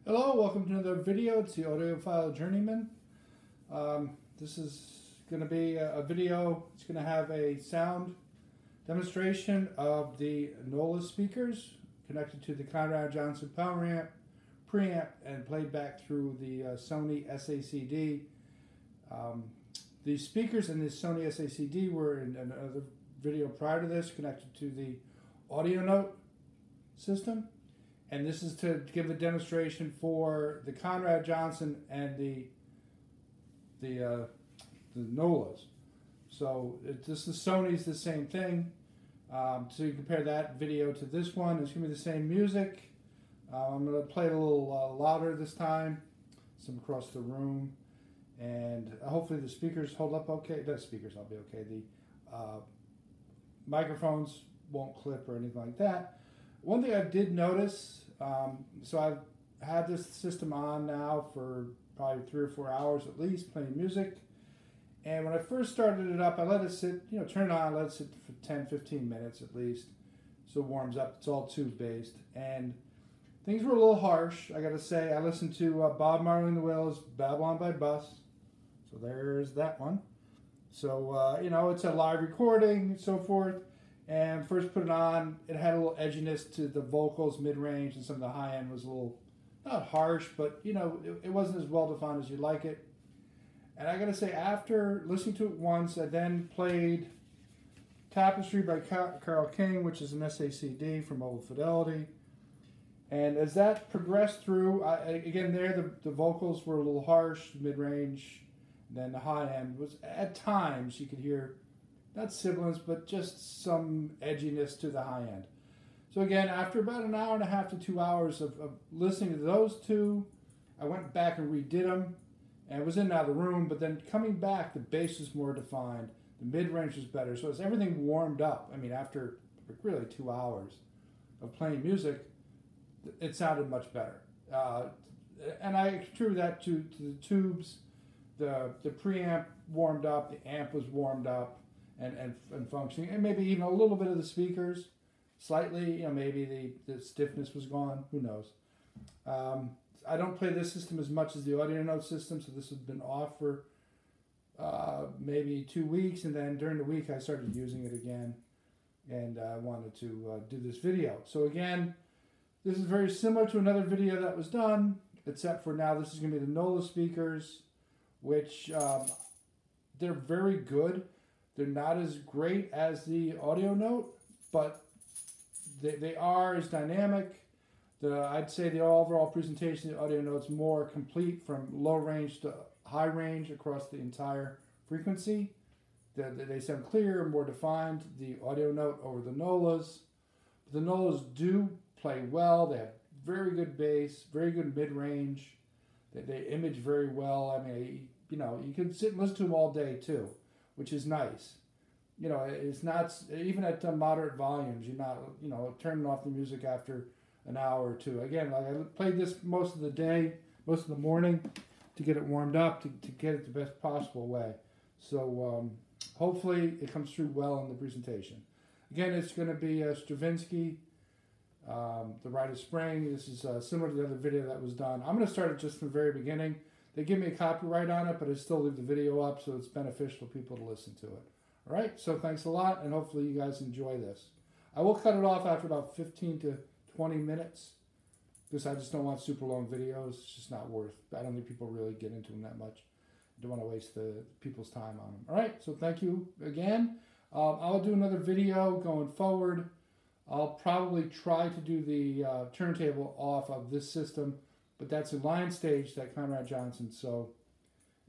Hello, welcome to another video. It's the Audiophile Journeyman. This is going to be a video. It's going to have a sound demonstration of the Nola speakers connected to the Conrad Johnson power amp, preamp, and played back through the Sony SACD. The speakers in this Sony SACD were in another video prior to this connected to the audio note system. And this is to give a demonstration for the Conrad Johnson and the Nolas. So this is Sony's the same thing. So you compare that video to this one. It's going to be the same music. I'm going to play it a little louder this time. Some across the room. And hopefully the speakers hold up okay. The speakers will be okay. The microphones won't clip or anything like that. One thing I did notice, so I've had this system on now for probably 3 or 4 hours at least, playing music. And when I first started it up, I let it sit, turn it on, let it sit for 10, 15 minutes at least. So it warms up. It's all tube based. And things were a little harsh, I gotta say. I listened to Bob Marley and the Wailers, Babylon by Bus. So there's that one. So, it's a live recording and so forth. And first put it on, it had a little edginess to the vocals, mid-range, and some of the high-end was a little, not harsh, but, it wasn't as well-defined as you'd like it. And I gotta say, after listening to it once, I then played Tapestry by Carole King, which is an SACD from Old Fidelity. And as that progressed through, again there, the vocals were a little harsh, mid-range, and then the high-end was, at times, you could hear not sibilance, but just some edginess to the high end. So again, after about an hour and a half to 2 hours of listening to those two, I went back and redid them, and was in and out of the room, but then coming back, the bass was more defined, the mid-range was better, so as everything warmed up, after really 2 hours of playing music, it sounded much better. And I attribute that to the tubes, the preamp warmed up, the amp was warmed up, and functioning, and maybe even a little bit of the speakers, slightly, maybe the stiffness was gone, who knows. I don't play this system as much as the audio note system, so this has been off for maybe 2 weeks, and then during the week I started using it again, and I wanted to do this video. So again, this is very similar to another video that was done, except for now this is going to be the Nola speakers, which they're very good. They're not as great as the audio note, but they are as dynamic. I'd say the overall presentation of the audio note's more complete from low range to high range across the entire frequency. They sound clearer, more defined, the audio note over the Nolas. The Nolas do play well. They have very good bass, very good mid-range. They image very well. You can sit and listen to them all day too, which is nice. It's not, even at moderate volumes, you're not, turning off the music after an hour or two. Again, like I played this most of the day, most of the morning to get it warmed up, to get it the best possible way. So hopefully it comes through well in the presentation. Again, it's going to be Stravinsky, The Rite of Spring. This is similar to the other video that was done. I'm going to start it just from the very beginning. They give me a copyright on it, but I still leave the video up, so it's beneficial for people to listen to it. All right, so thanks a lot, and hopefully you guys enjoy this. I will cut it off after about 15 to 20 minutes, because I just don't want super long videos. It's just not worth. I don't think people really get into them that much. I don't want to waste the people's time on them. All right, so thank you again. I'll do another video going forward. I'll probably try to do the turntable off of this system, but that's a line stage, that Conrad Johnson, so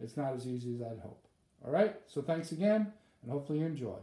it's not as easy as I'd hope. All right, so thanks again, and hopefully you enjoy.